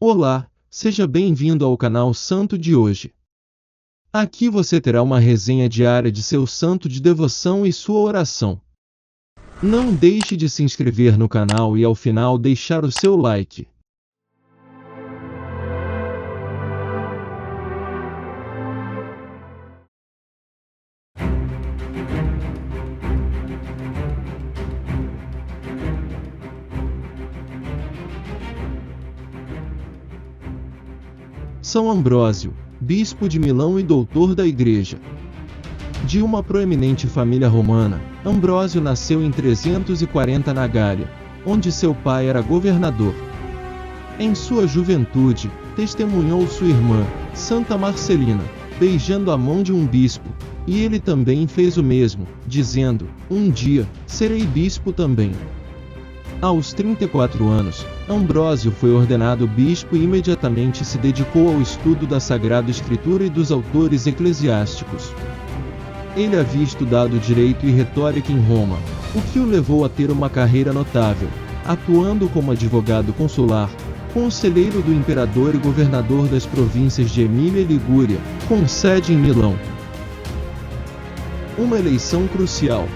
Olá, seja bem-vindo ao canal Santo de hoje. Aqui você terá uma resenha diária de seu santo de devoção e sua oração. Não deixe de se inscrever no canal e ao final deixar o seu like. São Ambrósio, bispo de Milão e doutor da Igreja. De uma proeminente família romana, Ambrósio nasceu em 340 na Gália, onde seu pai era governador. Em sua juventude, testemunhou sua irmã, Santa Marcelina, beijando a mão de um bispo, e ele também fez o mesmo, dizendo: "Um dia, serei bispo também." Aos 34 anos, Ambrósio foi ordenado bispo e imediatamente se dedicou ao estudo da Sagrada Escritura e dos autores eclesiásticos. Ele havia estudado direito e retórica em Roma, o que o levou a ter uma carreira notável, atuando como advogado consular, conselheiro do imperador e governador das províncias de Emília e Ligúria, com sede em Milão. Uma eleição crucial.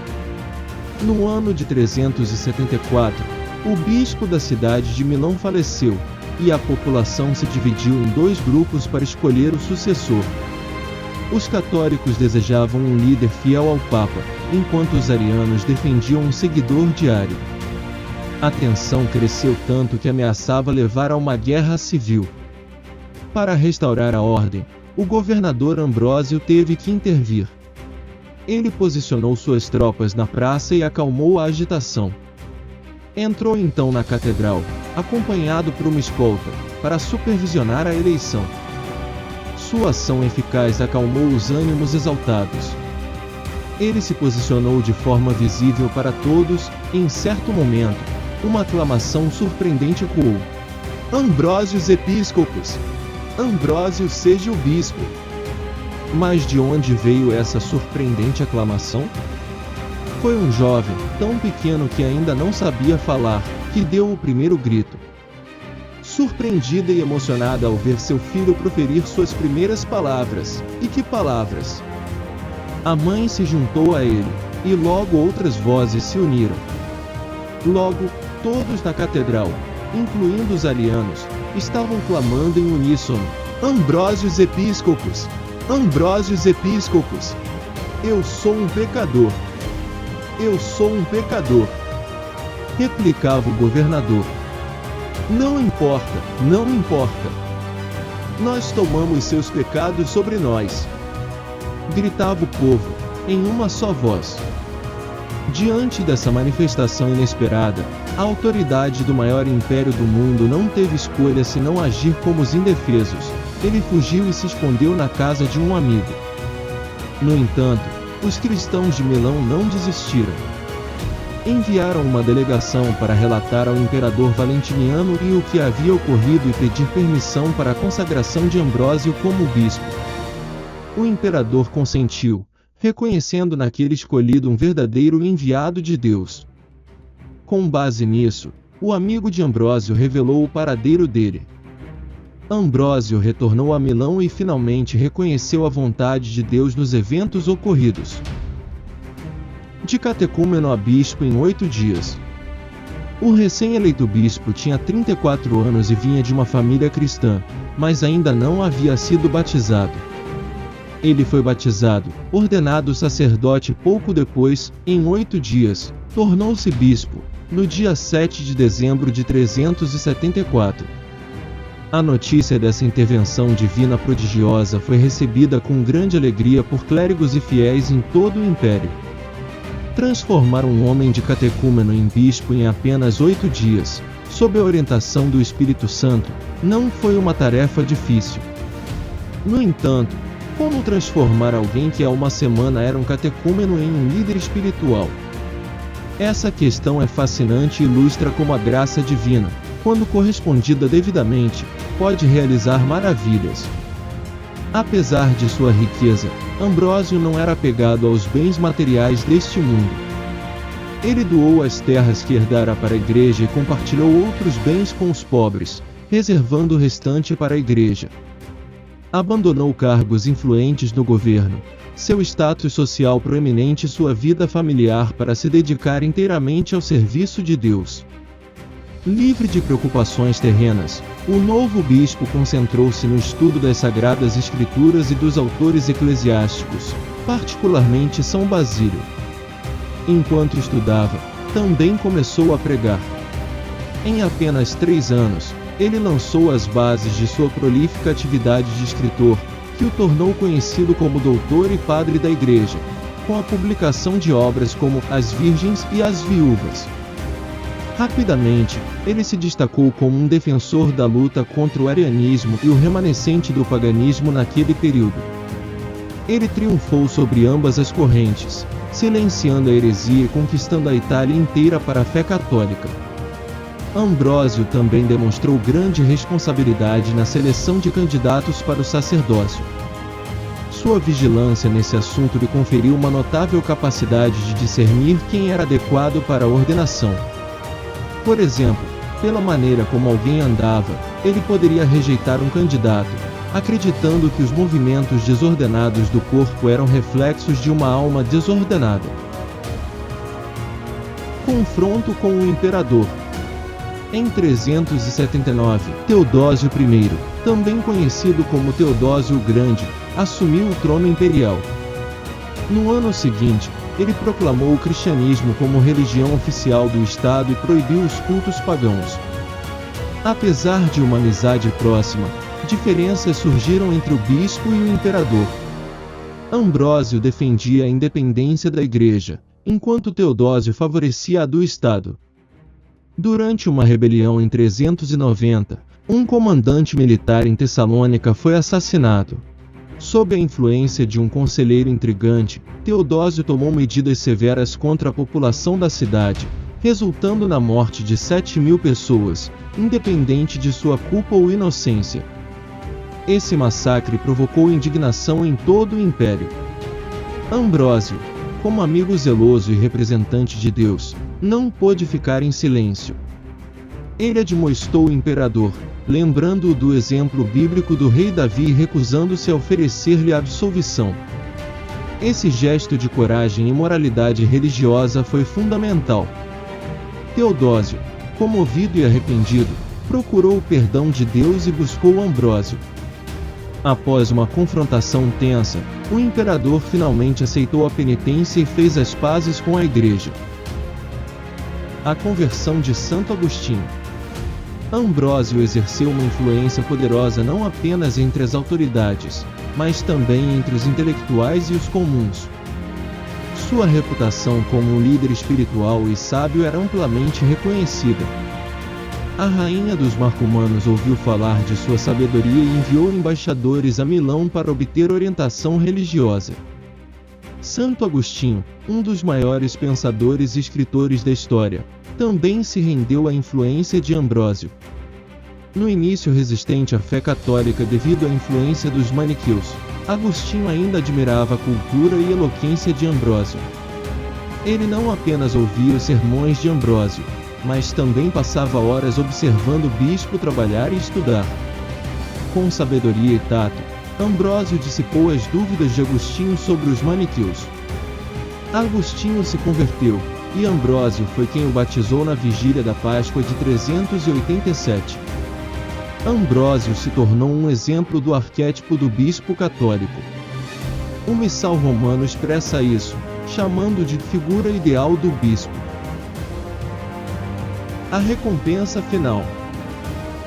No ano de 374, o bispo da cidade de Milão faleceu, e a população se dividiu em dois grupos para escolher o sucessor. Os católicos desejavam um líder fiel ao Papa, enquanto os arianos defendiam um seguidor diário. A tensão cresceu tanto que ameaçava levar a uma guerra civil. Para restaurar a ordem, o governador Ambrósio teve que intervir. Ele posicionou suas tropas na praça e acalmou a agitação. Entrou então na catedral, acompanhado por uma escolta, para supervisionar a eleição. Sua ação eficaz acalmou os ânimos exaltados. Ele se posicionou de forma visível para todos, e em certo momento, uma aclamação surpreendente ecoou: "Ambrósios Episcopos! Ambrósio seja o bispo!" Mas de onde veio essa surpreendente aclamação? Foi um jovem, tão pequeno que ainda não sabia falar, que deu o primeiro grito. Surpreendida e emocionada ao ver seu filho proferir suas primeiras palavras. E que palavras! A mãe se juntou a ele, e logo outras vozes se uniram. Logo, todos na catedral, incluindo os arianos, estavam clamando em uníssono: "Ambrósios Episcopos! Ambrósios Episcopos! Eu sou um pecador! Eu sou um pecador!" replicava o governador. "Não importa, não importa. Nós tomamos seus pecados sobre nós!" gritava o povo, em uma só voz. Diante dessa manifestação inesperada, a autoridade do maior império do mundo não teve escolha senão agir como os indefesos. Ele fugiu e se escondeu na casa de um amigo. No entanto, os cristãos de Milão não desistiram. Enviaram uma delegação para relatar ao imperador Valentiniano o que havia ocorrido e pedir permissão para a consagração de Ambrósio como bispo. O imperador consentiu, reconhecendo naquele escolhido um verdadeiro enviado de Deus. Com base nisso, o amigo de Ambrósio revelou o paradeiro dele. Ambrósio retornou a Milão e finalmente reconheceu a vontade de Deus nos eventos ocorridos. De catecúmeno a bispo em 8 dias. O recém-eleito bispo tinha 34 anos e vinha de uma família cristã, mas ainda não havia sido batizado. Ele foi batizado, ordenado sacerdote pouco depois, em 8 dias, tornou-se bispo, no dia 7 de dezembro de 374. A notícia dessa intervenção divina prodigiosa foi recebida com grande alegria por clérigos e fiéis em todo o império. Transformar um homem de catecúmeno em bispo em apenas 8 dias, sob a orientação do Espírito Santo, não foi uma tarefa difícil. No entanto, como transformar alguém que há uma semana era um catecúmeno em um líder espiritual? Essa questão é fascinante e ilustra como a graça divina, quando correspondida devidamente, pode realizar maravilhas. Apesar de sua riqueza, Ambrósio não era apegado aos bens materiais deste mundo. Ele doou as terras que herdara para a igreja e compartilhou outros bens com os pobres, reservando o restante para a Igreja. Abandonou cargos influentes no governo, seu status social proeminente e sua vida familiar para se dedicar inteiramente ao serviço de Deus. Livre de preocupações terrenas, o novo bispo concentrou-se no estudo das Sagradas Escrituras e dos autores eclesiásticos, particularmente São Basílio. Enquanto estudava, também começou a pregar. Em apenas 3 anos, ele lançou as bases de sua prolífica atividade de escritor, que o tornou conhecido como doutor e padre da Igreja, com a publicação de obras como As Virgens e As Viúvas. Rapidamente, ele se destacou como um defensor da luta contra o arianismo e o remanescente do paganismo naquele período. Ele triunfou sobre ambas as correntes, silenciando a heresia e conquistando a Itália inteira para a fé católica. Ambrósio também demonstrou grande responsabilidade na seleção de candidatos para o sacerdócio. Sua vigilância nesse assunto lhe conferiu uma notável capacidade de discernir quem era adequado para a ordenação. Por exemplo, pela maneira como alguém andava, ele poderia rejeitar um candidato, acreditando que os movimentos desordenados do corpo eram reflexos de uma alma desordenada. Confronto com o imperador. Em 379, Teodósio I, também conhecido como Teodósio o Grande, assumiu o trono imperial. No ano seguinte, ele proclamou o cristianismo como religião oficial do Estado e proibiu os cultos pagãos. Apesar de uma amizade próxima, diferenças surgiram entre o bispo e o imperador. Ambrósio defendia a independência da Igreja, enquanto Teodósio favorecia a do Estado. Durante uma rebelião em 390, um comandante militar em Tessalônica foi assassinado. Sob a influência de um conselheiro intrigante, Teodósio tomou medidas severas contra a população da cidade, resultando na morte de 7.000 pessoas, independente de sua culpa ou inocência. Esse massacre provocou indignação em todo o império. Ambrósio, como amigo zeloso e representante de Deus, não pôde ficar em silêncio. Ele admoestou o imperador, lembrando-o do exemplo bíblico do rei Davi e recusando-se a oferecer-lhe a absolvição. Esse gesto de coragem e moralidade religiosa foi fundamental. Teodósio, comovido e arrependido, procurou o perdão de Deus e buscou Ambrósio. Após uma confrontação tensa, o imperador finalmente aceitou a penitência e fez as pazes com a Igreja. A conversão de Santo Agostinho. Ambrósio exerceu uma influência poderosa não apenas entre as autoridades, mas também entre os intelectuais e os comuns. Sua reputação como um líder espiritual e sábio era amplamente reconhecida. A rainha dos Marcomanos ouviu falar de sua sabedoria e enviou embaixadores a Milão para obter orientação religiosa. Santo Agostinho, um dos maiores pensadores e escritores da história, também se rendeu à influência de Ambrósio. No início resistente à fé católica devido à influência dos maniqueus, Agostinho ainda admirava a cultura e eloquência de Ambrósio. Ele não apenas ouvia os sermões de Ambrósio, mas também passava horas observando o bispo trabalhar e estudar. Com sabedoria e tato, Ambrósio dissipou as dúvidas de Agostinho sobre os maniqueus. Agostinho se converteu, e Ambrósio foi quem o batizou na vigília da Páscoa de 387. Ambrósio se tornou um exemplo do arquétipo do bispo católico. O missal romano expressa isso, chamando de figura ideal do bispo. A recompensa final.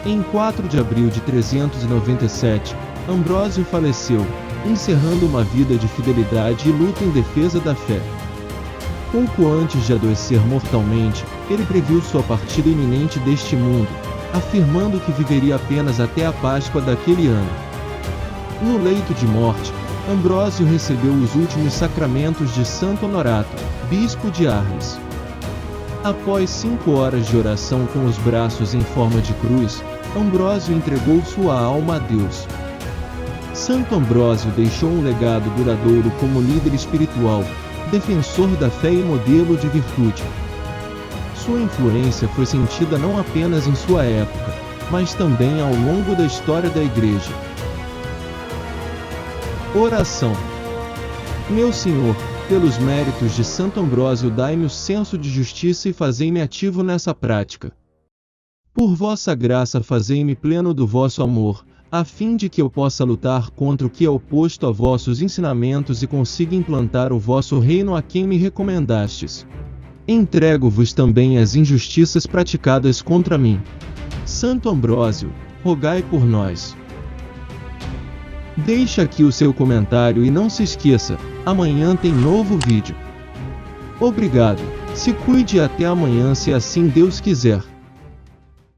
Em 4 de abril de 397, Ambrósio faleceu, encerrando uma vida de fidelidade e luta em defesa da fé. Pouco antes de adoecer mortalmente, ele previu sua partida iminente deste mundo, afirmando que viveria apenas até a Páscoa daquele ano. No leito de morte, Ambrósio recebeu os últimos sacramentos de Santo Honorato, bispo de Arles. Após 5 horas de oração com os braços em forma de cruz, Ambrósio entregou sua alma a Deus. Santo Ambrósio deixou um legado duradouro como líder espiritual, defensor da fé e modelo de virtude. Sua influência foi sentida não apenas em sua época, mas também ao longo da história da Igreja. Oração. Meu Senhor, pelos méritos de Santo Ambrósio, dai-me o senso de justiça e fazei-me ativo nessa prática. Por vossa graça, fazei-me pleno do vosso amor, a fim de que eu possa lutar contra o que é oposto a vossos ensinamentos e consiga implantar o vosso reino a quem me recomendastes. Entrego-vos também as injustiças praticadas contra mim. Santo Ambrósio, rogai por nós. Deixe aqui o seu comentário e não se esqueça, amanhã tem novo vídeo. Obrigado, se cuide e até amanhã se assim Deus quiser.